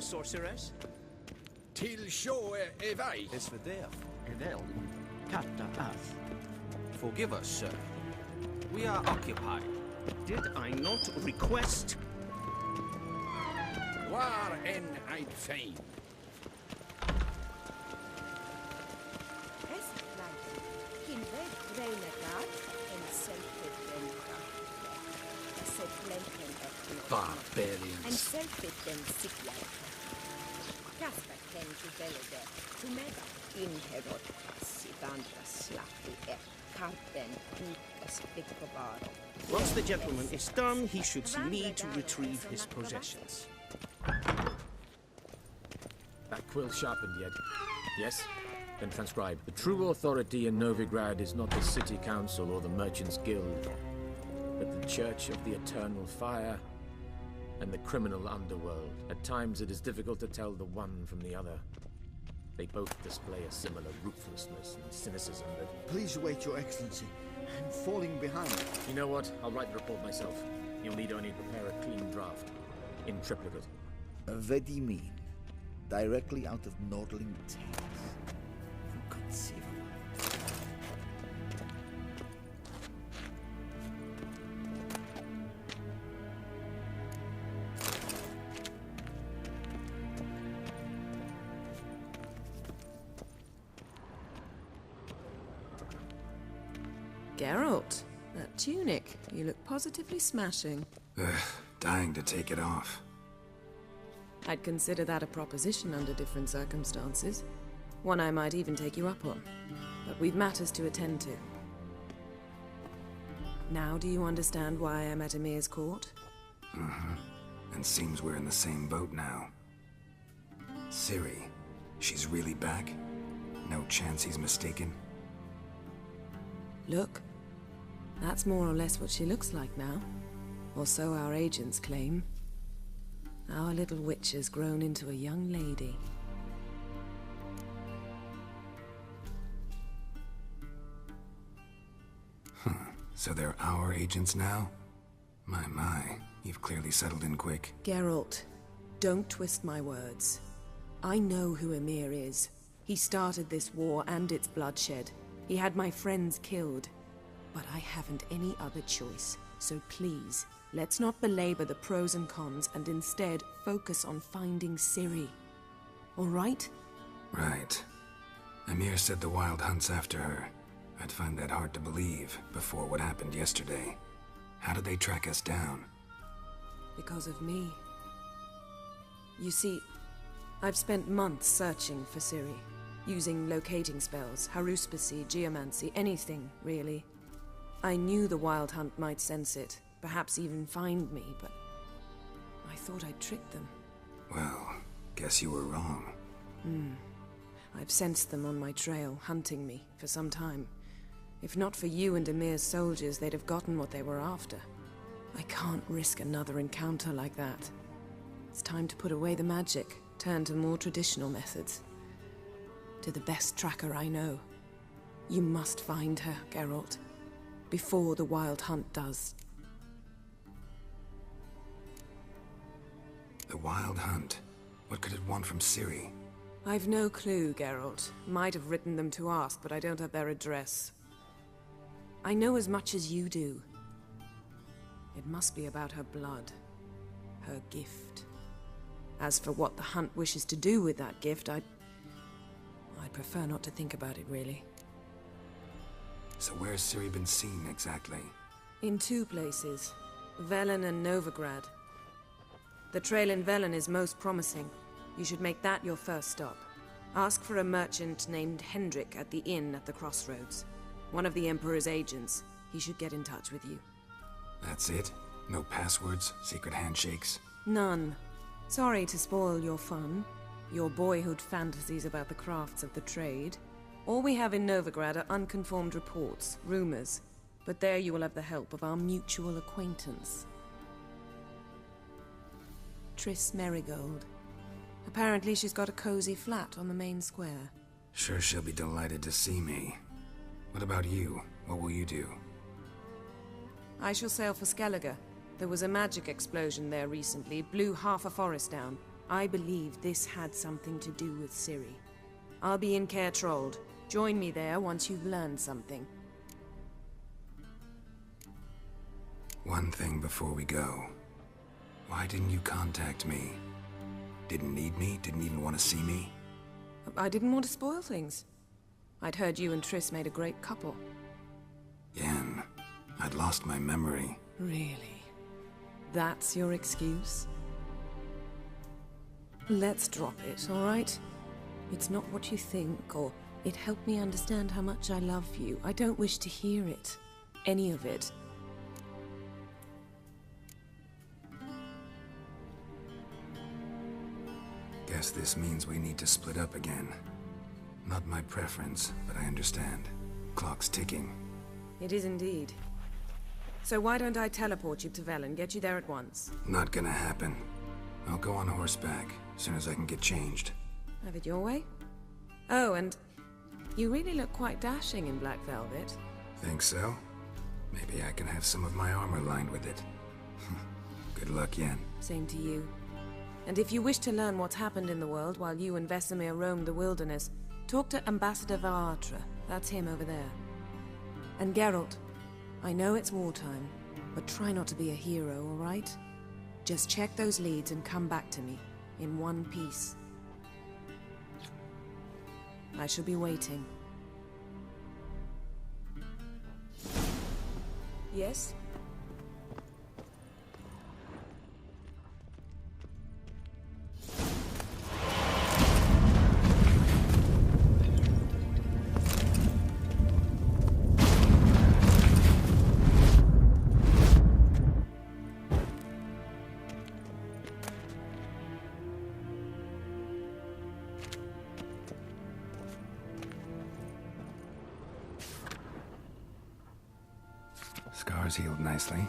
sorceress? Till show evai. Es verderf, Edel, Kata Ath. Forgive us, sir. We are occupied. Did I not request? War en I'd fain. Barbarians. En selfitten sikjältä. Kasvatten tyvelede, tumeda inherot sitantas slappi karten kuukas pikkobaro. Once the gentleman is done, he should see me to retrieve his possessions. That quill sharpened yet? Yes? Then transcribe. The true authority in Novigrad is not the city council or the merchants' guild, but the Church of the Eternal Fire and the criminal underworld. At times it is difficult to tell the one from the other. They both display a similar ruthlessness and cynicism that... Please wait, Your Excellency. I'm falling behind. You know what? I'll write the report myself. You'll need only prepare a clean draft. In triplicate. Vedi mean. Directly out of Nordling tales. Inconceivable. Geralt, that tunic. You look positively smashing. Dying to take it off. I'd consider that a proposition under different circumstances. One I might even take you up on. But we've matters to attend to. Now do you understand why I'm at Emir's court? Mm-hmm. And seems we're in the same boat now. Ciri, she's really back? No chance he's mistaken? Look. That's more or less what she looks like now. Or so our agents claim. Our little witch has grown into a young lady. So they're our agents now? My, you've clearly settled in quick. Geralt, don't twist my words. I know who Emir is. He started this war and its bloodshed. He had my friends killed. But I haven't any other choice. So please, let's not belabor the pros and cons and instead focus on finding Ciri. All right? Right. Emir said the Wild Hunt's after her. I'd find that hard to believe before what happened yesterday. How did they track us down? Because of me. You see, I've spent months searching for Ciri. Using locating spells, haruspicy, geomancy, anything, really. I knew the Wild Hunt might sense it, perhaps even find me, but I thought I'd tricked them. Well, guess you were wrong. I've sensed them on my trail, hunting me, for some time. If not for you and Emir's soldiers, they'd have gotten what they were after. I can't risk another encounter like that. It's time to put away the magic, turn to more traditional methods. To the best tracker I know. You must find her, Geralt. Before the Wild Hunt does. The Wild Hunt? What could it want from Ciri? I've no clue, Geralt. Might have written them to ask, but I don't have their address. I know as much as you do. It must be about her blood. Her gift. As for what the Hunt wishes to do with that gift, I'd prefer not to think about it, really. So where's Ciri been seen, exactly? In two places. Velen and Novigrad. The trail in Velen is most promising. You should make that your first stop. Ask for a merchant named Hendrik at the inn at the crossroads. One of the Emperor's agents. He should get in touch with you. That's it? No passwords, secret handshakes? None. Sorry to spoil your fun. Your boyhood fantasies about the crafts of the trade. All we have in Novigrad are unconfirmed reports, rumors. But there you will have the help of our mutual acquaintance. Triss Merigold. Apparently she's got a cozy flat on the main square. Sure she'll be delighted to see me. What about you? What will you do? I shall sail for Skellige. There was a magic explosion there recently, blew half a forest down. I believe this had something to do with Ciri. I'll be in Caer Trold. Join me there once you've learned something. One thing before we go. Why didn't you contact me? Didn't need me? Didn't even want to see me? I didn't want to spoil things. I'd heard you and Triss made a great couple. Yen, I'd lost my memory. Really? That's your excuse? Let's drop it, all right? It's not what you think, or it helped me understand how much I love you. I don't wish to hear it. Any of it. Guess this means we need to split up again. Not my preference, but I understand. Clock's ticking. It is indeed. So why don't I teleport you to Velen, get you there at once? Not gonna happen. I'll go on horseback, as soon as I can get changed. Have it your way? Oh, and you really look quite dashing in black velvet. Think so? Maybe I can have some of my armor lined with it. Good luck, Yen. Same to you. And if you wish to learn what's happened in the world while you and Vesemir roamed the wilderness, talk to Ambassador Varatra. That's him over there. And Geralt, I know it's wartime, but try not to be a hero, all right? Just check those leads and come back to me, in one piece. I shall be waiting. Yes? Scars healed nicely.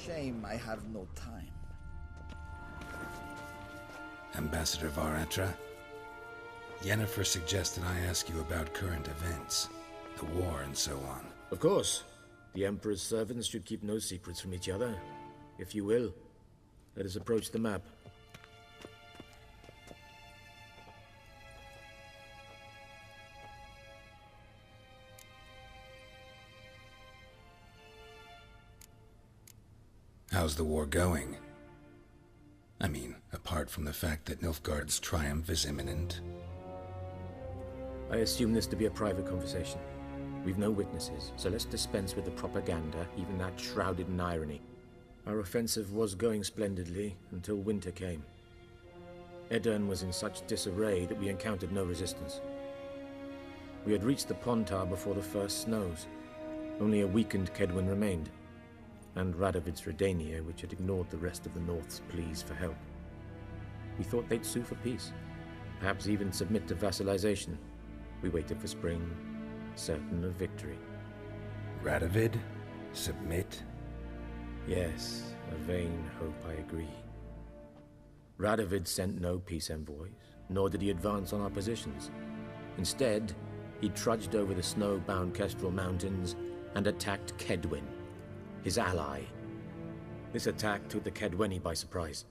Shame I have no time. Ambassador Varatra, Yennefer suggested I ask you about current events, the war and so on. Of course. The Emperor's servants should keep no secrets from each other. If you will, let us approach the map. How's the war going? I mean, apart from the fact that Nilfgaard's triumph is imminent. I assume this to be a private conversation. We've no witnesses, so let's dispense with the propaganda, even that shrouded in irony. Our offensive was going splendidly until winter came. Edirn was in such disarray that we encountered no resistance. We had reached the Pontar before the first snows. Only a weakened Kedwin remained, and Radovid's Redania, which had ignored the rest of the North's pleas for help. We thought they'd sue for peace, perhaps even submit to vassalization. We waited for spring, certain of victory. Radovid? Submit? Yes, a vain hope, I agree. Radovid sent no peace envoys, nor did he advance on our positions. Instead, he trudged over the snow-bound Kestrel Mountains and attacked Kedwen, his ally. This attack took the Kedweni by surprise.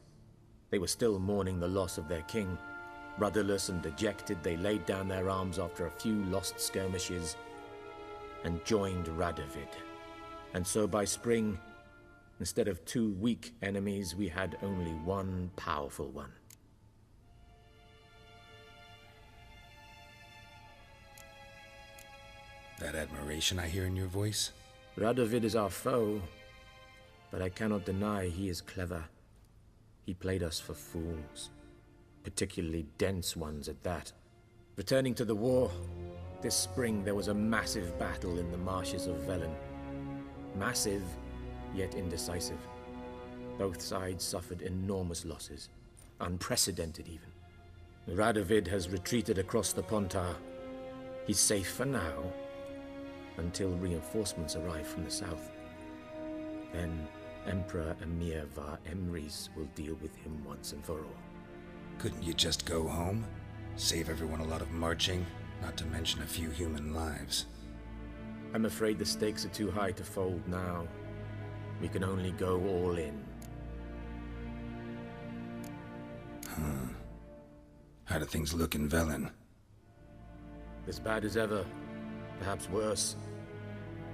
They were still mourning the loss of their king. Rudderless and dejected, they laid down their arms after a few lost skirmishes and joined Radovid. And so by spring, instead of 2 weak enemies, we had only one powerful one. That admiration I hear in your voice? Radovid is our foe, but I cannot deny he is clever. He played us for fools, particularly dense ones at that. Returning to the war, this spring there was a massive battle in the marshes of Velen. Massive, yet indecisive. Both sides suffered enormous losses, unprecedented even. Radovid has retreated across the Pontar. He's safe for now, until reinforcements arrive from the south. Then Emperor Emir var Emrys will deal with him once and for all. Couldn't you just go home? Save everyone a lot of marching, not to mention a few human lives. I'm afraid the stakes are too high to fold now. We can only go all in. How do things look in Velen? As bad as ever, perhaps worse.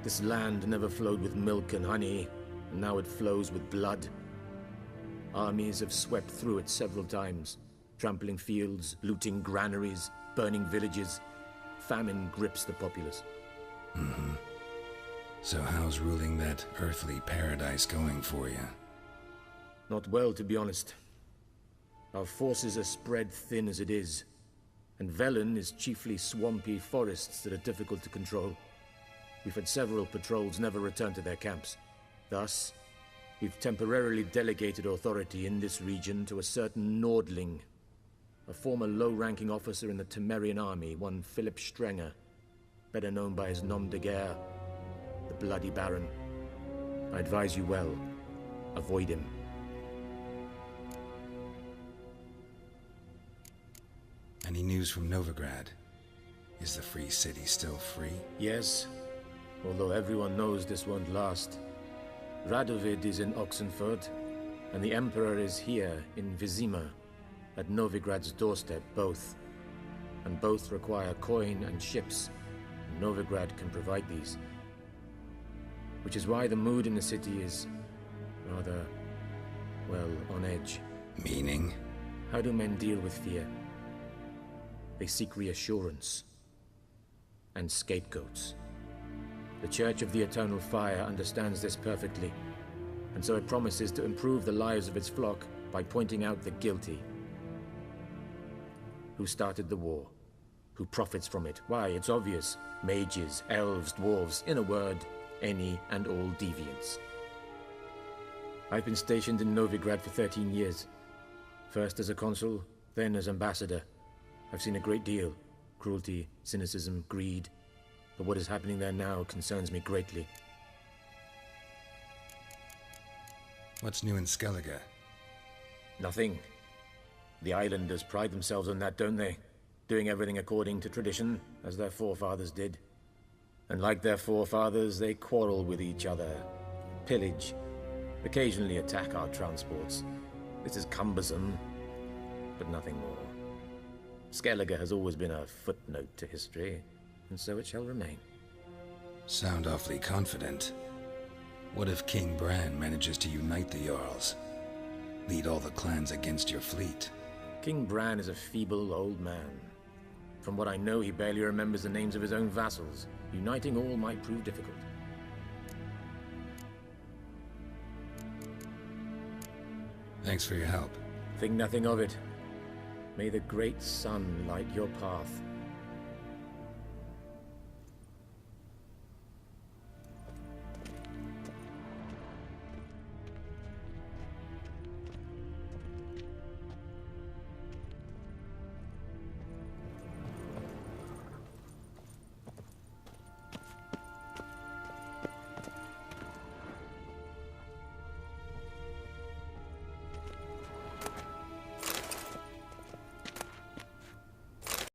This land never flowed with milk and honey, and now it flows with blood. Armies have swept through it several times, trampling fields, looting granaries, burning villages. Famine grips the populace. So how's ruling that earthly paradise going for you? Not well, to be honest. Our forces are spread thin as it is, and Velen is chiefly swampy forests that are difficult to control. We've had several patrols never return to their camps. Thus, we've temporarily delegated authority in this region to a certain Nordling, a former low-ranking officer in the Temerian army, one Philip Strenger, better known by his nom de guerre, the Bloody Baron. I advise you well. Avoid him. Any news from Novigrad? Is the free city still free? Yes, although everyone knows this won't last. Radovid is in Oxenfurt, and the Emperor is here in Vizima, at Novigrad's doorstep, both. And both require coin and ships, and Novigrad can provide these. Which is why the mood in the city is rather, well, on edge. Meaning? How do men deal with fear? They seek reassurance and scapegoats. The Church of the Eternal Fire understands this perfectly, and so it promises to improve the lives of its flock by pointing out the guilty. Who started the war? Who profits from it? Why, it's obvious. Mages, elves, dwarves, in a word, any and all deviants. I've been stationed in Novigrad for 13 years. First as a consul, then as ambassador. I've seen a great deal. Cruelty, cynicism, greed. But what is happening there now concerns me greatly. What's new in Skellige? Nothing. The islanders pride themselves on that, don't they? Doing everything according to tradition, as their forefathers did. And like their forefathers, they quarrel with each other, pillage, occasionally attack our transports. This is cumbersome, but nothing more. Skellige has always been a footnote to history, and so it shall remain. Sound awfully confident. What if King Bran manages to unite the Jarls? Lead all the clans against your fleet? King Bran is a feeble old man. From what I know, he barely remembers the names of his own vassals. Uniting all might prove difficult. Thanks for your help. Think nothing of it. May the great sun light your path.